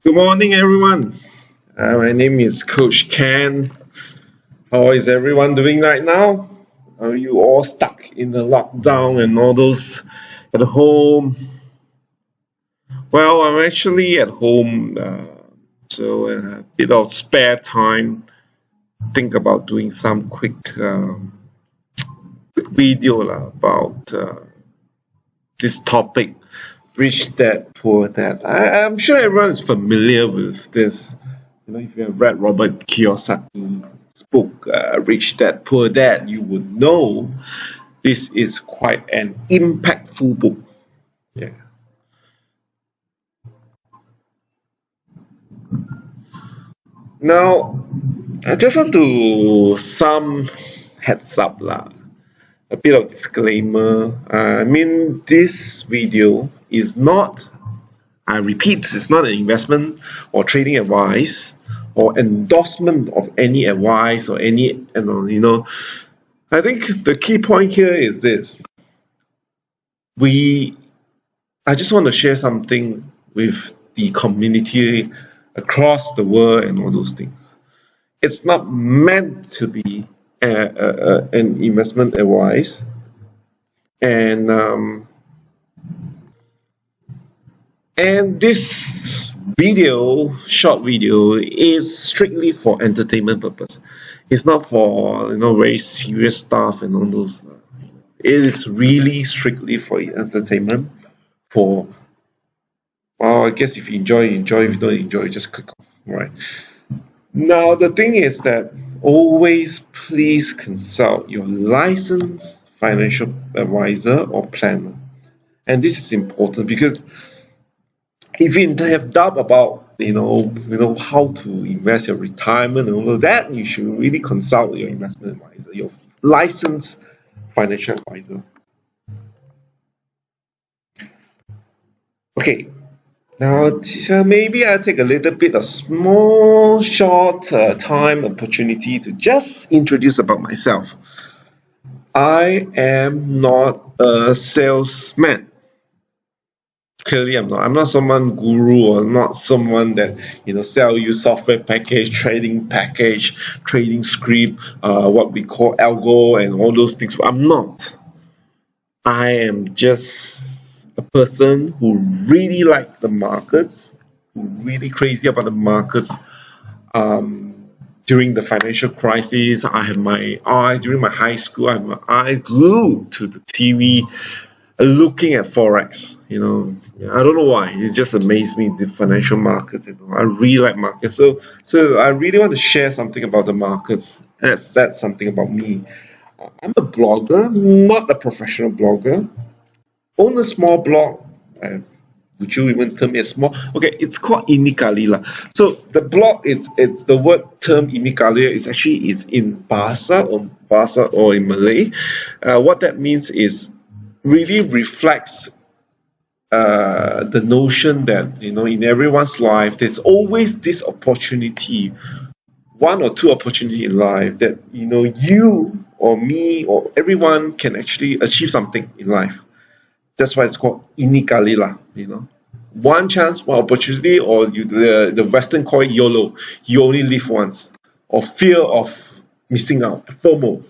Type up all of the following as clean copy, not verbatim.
Good morning, everyone. My name is Coach Ken. How is everyone doing right now? Are you all stuck in the lockdown and all those at home? Well, I'm actually at home, so a bit of spare time. Think about doing some quick video about this topic, rich dad, poor dad. I'm sure everyone is familiar with this. If you have read Robert Kiyosaki's book, Rich Dad, Poor Dad, you would know this is quite an impactful book. Yeah. Now, I just want to some heads up lah, a bit of disclaimer. This video is not, I repeat, it's not an investment or trading advice or endorsement of any advice or any. I think the key point here is this. I just want to share something with the community across the world and all those things. It's not meant to be an investment advice, and this short video, is strictly for entertainment purpose. It's not for very serious stuff and all those. It is really strictly for entertainment. I guess if you enjoy, you enjoy. If you don't enjoy, just click off. Right. Now the thing is that always please consult your licensed financial advisor or planner, and this is important because if you have doubt about how to invest your retirement and all of that, you should really consult your investment advisor, your licensed financial advisor. Okay, now maybe I'll take a little bit of small short time opportunity to just introduce about myself. I am not a salesman. Clearly, I'm not someone guru, or not someone that sell you software package, trading script, what we call algo and all those things. I'm not. I am just a person who really like the markets, who really crazy about the markets. During the financial crisis, I had my eyes during my high school. I had my eyes glued to the TV, looking at forex. I don't know why. It just amazed me, the financial markets. I really like markets, so I really want to share something about the markets. That's something about me. I'm a blogger, not a professional blogger. Own a small blog. Would you even term it small? Okay, it's called Inikali lah. So the blog it's the word term Inikali is in Bahasa or in Malay. What that means is really reflects the notion that in everyone's life there's always this opportunity, one or two opportunity in life that you or me or everyone can actually achieve something in life. That's why it's called inikali lah. One chance, one opportunity, or the Western call it YOLO. You only live once, or fear of missing out, FOMO.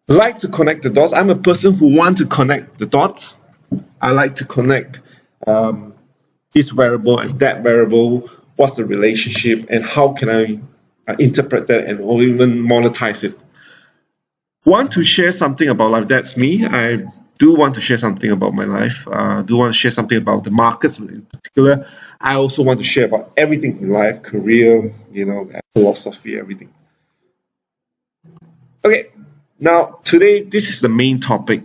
Like to connect the dots. I'm a person who want to connect the dots. I like to connect this variable and that variable. What's the relationship, and how can I interpret that and or even monetize it? Want to share something about life? That's me. I do want to share something about my life. Do want to share something about the markets in particular. I also want to share about everything in life, career, philosophy, everything. Okay, now today this is the main topic.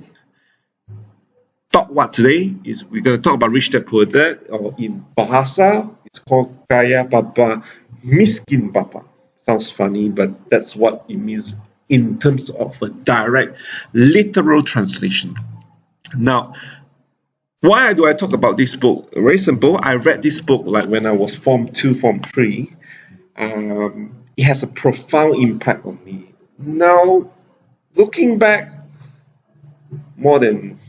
Today is we're going to talk about rich dad poor dad, or in Bahasa it's called kaya bapa, miskin bapa. Sounds funny, but that's what it means in terms of a direct, literal translation. Now, why do I talk about this book? Very simple. I read this book like when I was Form 2, Form 3. It has a profound impact on me. Now, looking back more than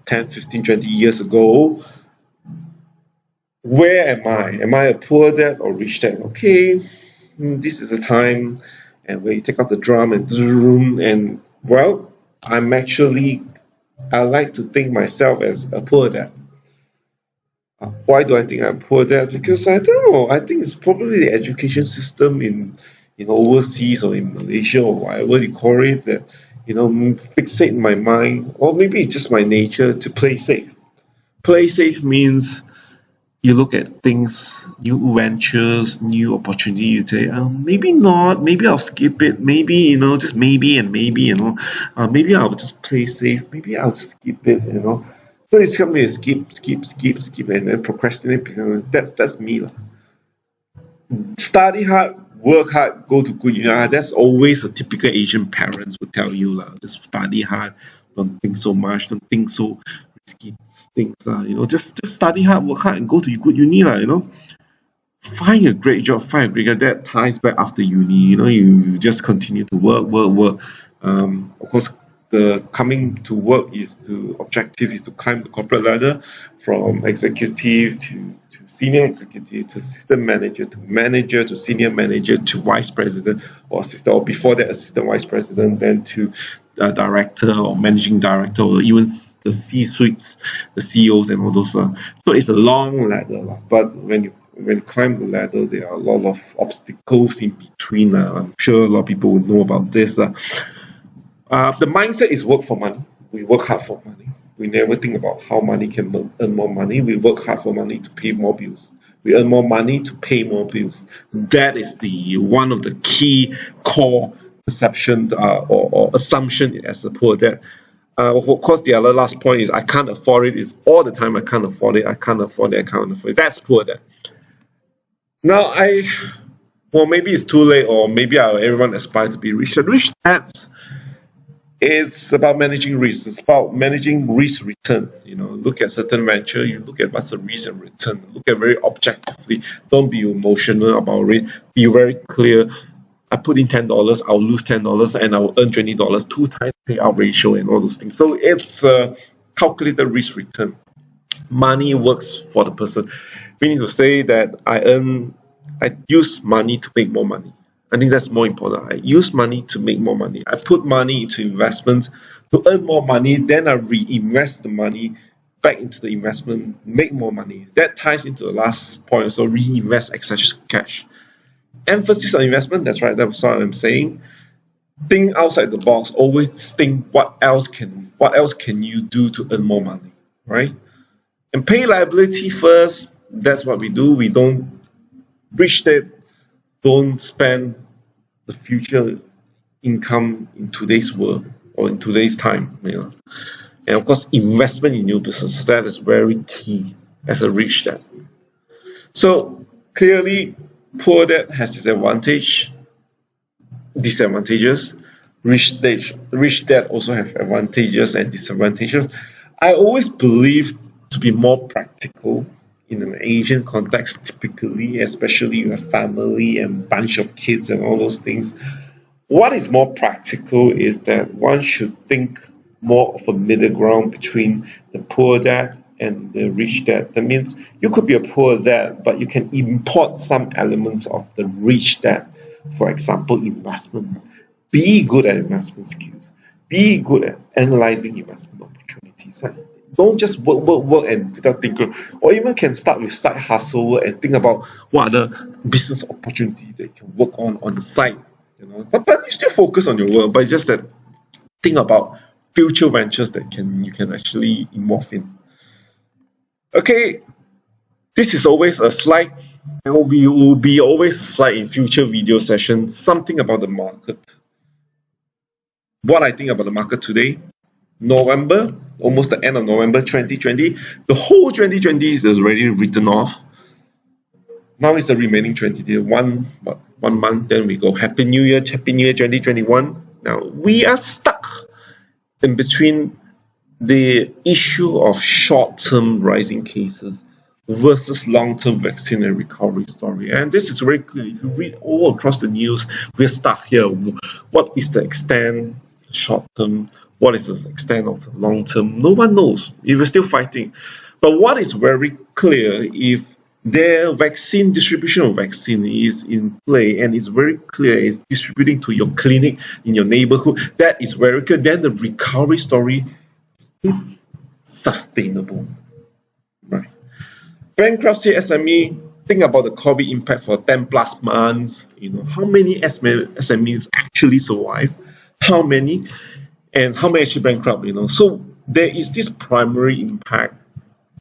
10, 15, 20 years ago, where am I? Am I a poor dad or rich dad? Okay, this is the time, and when you take out the drum and well, I'm actually, I like to think myself as a poor dad. Why do I think I'm poor dad? Because I don't know. I think it's probably the education system in overseas or in Malaysia or whatever you call it that fixate in my mind, or maybe it's just my nature to play safe. Play safe means you look at things, new ventures, new opportunity. You say, maybe not, maybe I'll skip it, maybe just maybe and maybe maybe I'll just play safe, maybe I'll just skip it. So it's coming to skip, and then procrastinate. Because that's me lah. Study hard, work hard, go to good uni. That's always a typical Asian parents would tell you lah. Just study hard, don't think so much, don't think so risky things lah. Just study hard, work hard, and go to good uni lah. Find a great job, find a great job that ties back after uni. You just continue to work. Of course, the coming to work objective is to climb the corporate ladder from executive to senior executive to assistant manager to senior manager to vice president or assistant, or before that assistant vice president, then to director or managing director, or even the C-suites, the CEOs and all those. So it's a long ladder, but when you climb the ladder, there are a lot of obstacles in between. I'm sure a lot of people would know about this. The mindset is work for money. We work hard for money. We never think about how money can earn more money. We work hard for money to pay more bills. We earn more money to pay more bills. That is one of the key core perceptions or assumption as a poor dad. Of course, the other last point is I can't afford it. It's all the time I can't afford it. I can't afford it. I can't afford it. That's poor dad. Now maybe it's too late, or maybe everyone aspires to be rich. Rich dads. It's about managing risk. It's about managing risk return. Look at certain venture. You look at what's the risk and return. Look at very objectively. Don't be emotional about it. Be very clear. I put in $10, I'll lose $10, and I will earn $20. 2 times payout ratio and all those things. So it's calculated risk return. Money works for the person. Meaning to say that I use money to make more money. I think that's more important. I use money to make more money. I put money into investments to earn more money. Then I reinvest the money back into the investment, make more money. That ties into the last point. So reinvest excess cash. Emphasis on investment. That's right. That's what I'm saying. Think outside the box. Always think what else can you do to earn more money, right? And pay liability first. That's what we do. We don't reach that. Don't spend the future income in today's world or in today's time. And of course, investment in new businesses, that is very key as a rich dad. So clearly, poor dad has its disadvantages. Rich dad also have advantages and disadvantages. I always believe to be more practical in an Asian context, typically, especially with a family and bunch of kids and all those things, what is more practical is that one should think more of a middle ground between the poor dad and the rich dad. That means you could be a poor dad, but you can import some elements of the rich dad. For example, investment. Be good at investment skills. Be good at analyzing investment opportunities. Don't just work and without thinking, or even can start with side hustle and think about what other business opportunities that you can work on the side. But you still focus on your work, but it's just that think about future ventures that you can actually involve in. Okay, this is always a slide, and will be always a slide in future video sessions. Something about the market. What I think about the market today. November, almost the end of November 2020. The whole 2020 is already written off. Now it's the remaining 20 days, one month, then we go Happy New Year 2021. Now we are stuck in between the issue of short-term rising cases versus long-term vaccine and recovery story. And this is very clear. If you read all across the news, we're stuck here. What is the extent short-term? What is the extent of the long term? No one knows. We're still fighting. But what is very clear, if their vaccine distribution of vaccine is in play and it's very clear, it's distributing to your clinic in your neighborhood. That is very good. Then the recovery story is sustainable, right? Bankruptcy SME, think about the COVID impact for 10 plus months. How many SMEs actually survive? How many? And how many actually bankrupt? So there is this primary impact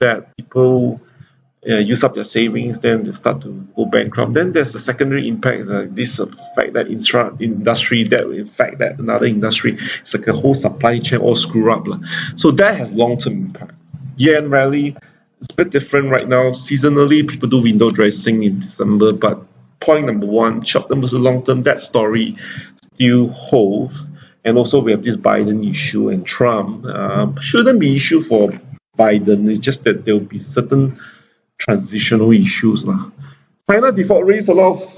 that people use up their savings, then they start to go bankrupt. Then there's a secondary impact, this fact that industry that will affect that another industry. It's like a whole supply chain all screw up. So that has long-term impact. Yen rally, it's a bit different right now. Seasonally, people do window dressing in December, but point number one, short-term versus long-term, that story still holds. And also we have this Biden issue and Trump. Shouldn't be issue for Biden. It's just that there will be certain transitional issues. China default rates,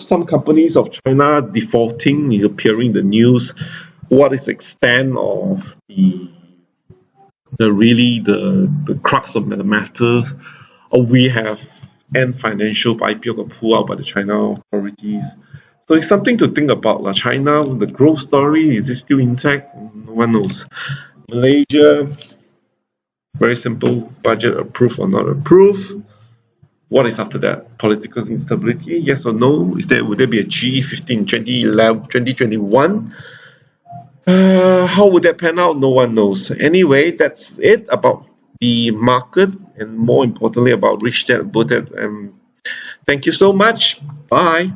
some companies of China defaulting appearing in the news. What is the extent of the crux of the matters? We have Ant Financial IPO got pulled out by the China authorities. So it's something to think about. China, the growth story, is it still intact? No one knows. Malaysia, very simple, budget approved or not approved. What is after that? Political instability, yes or no? Would there be a G15 in 2021? How would that pan out? No one knows. Anyway, that's it about the market and more importantly about Rich Dad Poor Dad. Thank you so much. Bye.